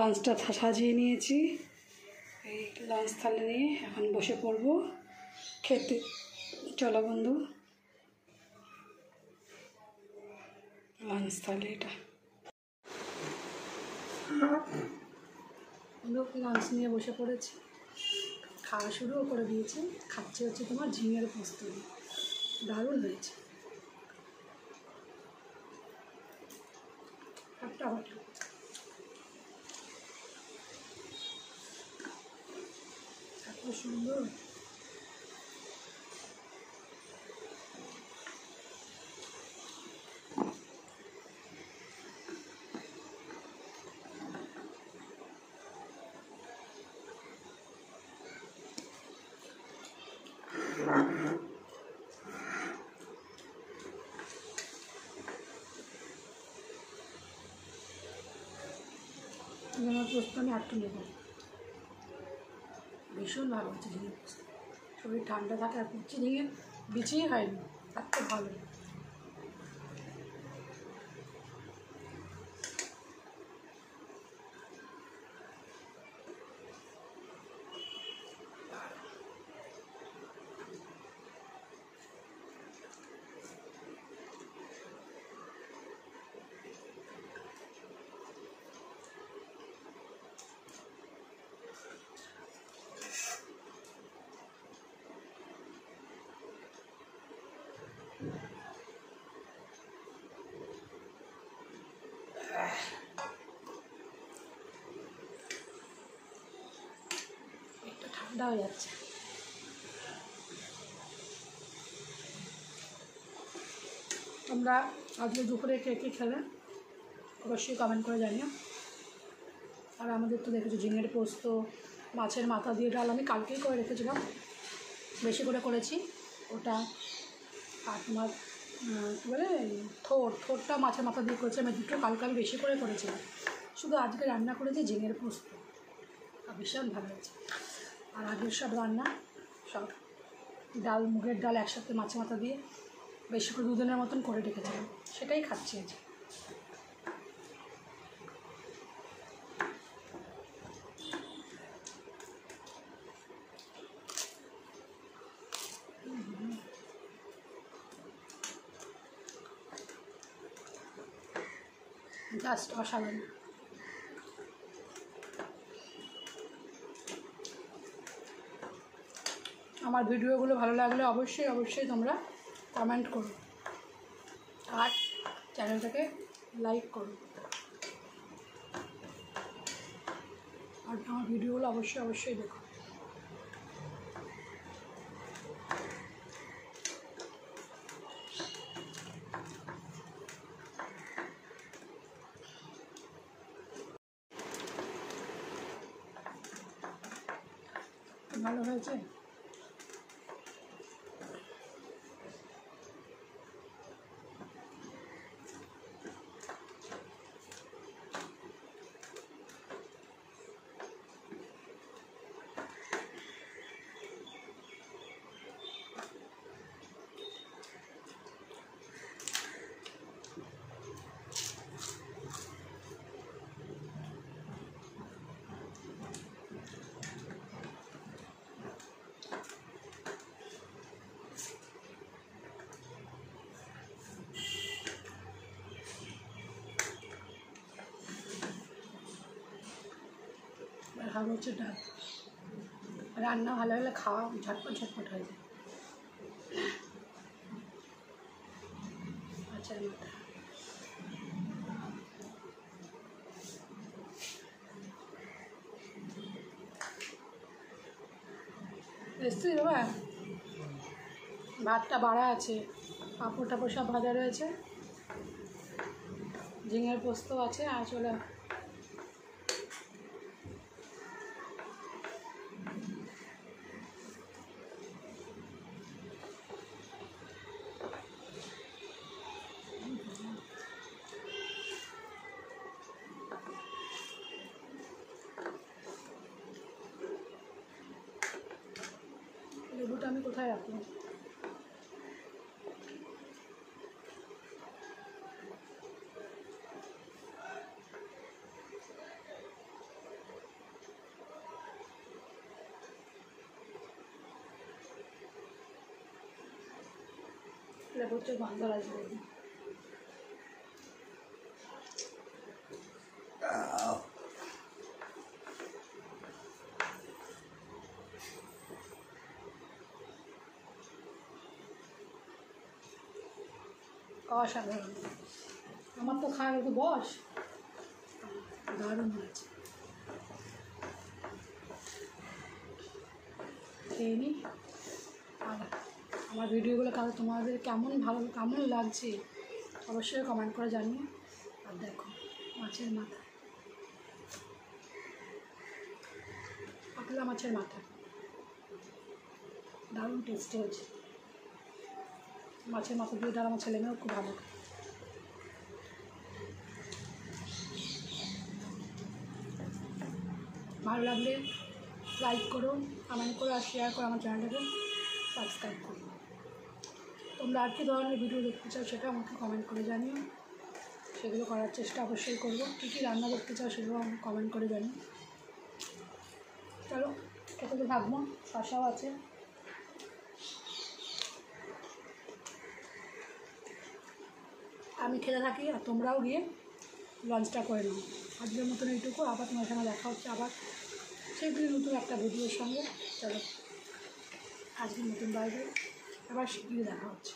লাঞ্চটা সাজিয়ে নিয়েছি। এই লাঞ্চ থালি নিয়ে এখন বসে পড়ব খেতে। চলো বন্ধু, লাঞ্চ থালি এটা। বন্ধু লাঞ্চ নিয়ে বসে পড়েছি, খাওয়া শুরুও করে দিয়েছি। খাচ্ছে হচ্ছে তোমার ঝিঙের পোস্ত, দারুণ হয়েছে। একটা এত সুন্দর। ঝিঙের পোস্ত আমি একটু নেব, ভীষণ ভালো হচ্ছে ঝিঙের পোস্ত। শরীর ঠান্ডা থাকে আর কুচি ঝিঙে বিচিই হয়নি, এত ভালো। একটা ঠান্ডা হয়ে যাচ্ছে। তোমরা আজকে দুপুরে কে কে খেলে অবশ্যই কমেন্ট করে জানিও। আর আমাদের তো দেখেছো ঝিঙের পোস্ত, মাছের মাথা দিয়ে ডাল আমি কালকেই করে রেখেছিলাম, বেশি করে করেছি ওটা। আর তোমার কী বলে থোরটা মাছের মাথা দিয়ে করেছি আমি, দুটো কালকে আমি বেশি করে করেছিলাম। শুধু আজকে রান্না করেছি ঝিঙের পোস্ত, ভীষণ ভালো হয়েছে। আর আগের সব রান্না সব ডাল, মুগের ডাল একসাথে মাছের মাথা দিয়ে বেশি করে 2 দিনের মতন করে রেখেছিলাম, সেটাই খাচ্ছি আজ। জাস্ট অসাধারণ। আমার ভিডিওগুলো ভালো লাগলে অবশ্যই তোমরা কমেন্ট করো আর চ্যানেলটাকে লাইক করো। আর আমার ভিডিওগুলো অবশ্যই দেখো। ভালো হয়েছে। আর হচ্ছে ডাল, রান্না ভালো হলে খাওয়া ঝটপট হয়ে যায়। আচ্ছা এসছি বাবা, ভাতটা বাড়া আছে, পাঁপড় টাপড় সব ভাজা রয়েছে, ঝিঙের পোস্ত আছে। আর চলে লেবুটা আমি কোথায় রাখলাম? উঠলে প্রচুর গন্ধ লাগবে। অসাধারণ, আমার তো খাওয়ার একটু বস, দারুণ হয়েছে। খেয়ে নিই। আর আমার ভিডিওগুলো তোমাদের কেমন লাগছে অবশ্যই কমেন্ট করে জানিও। আর দেখো মাছের মাথা, পাতলা মাছের মাথা, দারুণ টেস্টি হয়েছে। মাছের মাথা দিয়ে ডাল আমার ছেলে মেয়েও খুব ভালো। ভালো লাগলে লাইক করো, কমেন্ট করো, আর শেয়ার করো, আমার চ্যানেলটাকে সাবস্ক্রাইব করো। তোমরা আর কী ধরনের ভিডিও দেখতে চাও সেটা আমাকে কমেন্ট করে জানিও, সেগুলো করার চেষ্টা অবশ্যই করবো। কী কী রান্না দেখতে চাও সেগুলো আমাকে কমেন্ট করে জানিও। চলো খেতে তো থাকবো, শসাও আছে। আমি খেতে থাকি আর তোমরাও গিয়ে লাঞ্চটা করে নাও। আজকের মতন এইটুকু, আবার তোমার সঙ্গে দেখা হচ্ছে আবার সেদিন নতুন একটা ভিডিওর সঙ্গে। চলো আজকের মতন বাই বাই, আবার শীঘ্রই দেখা হচ্ছে।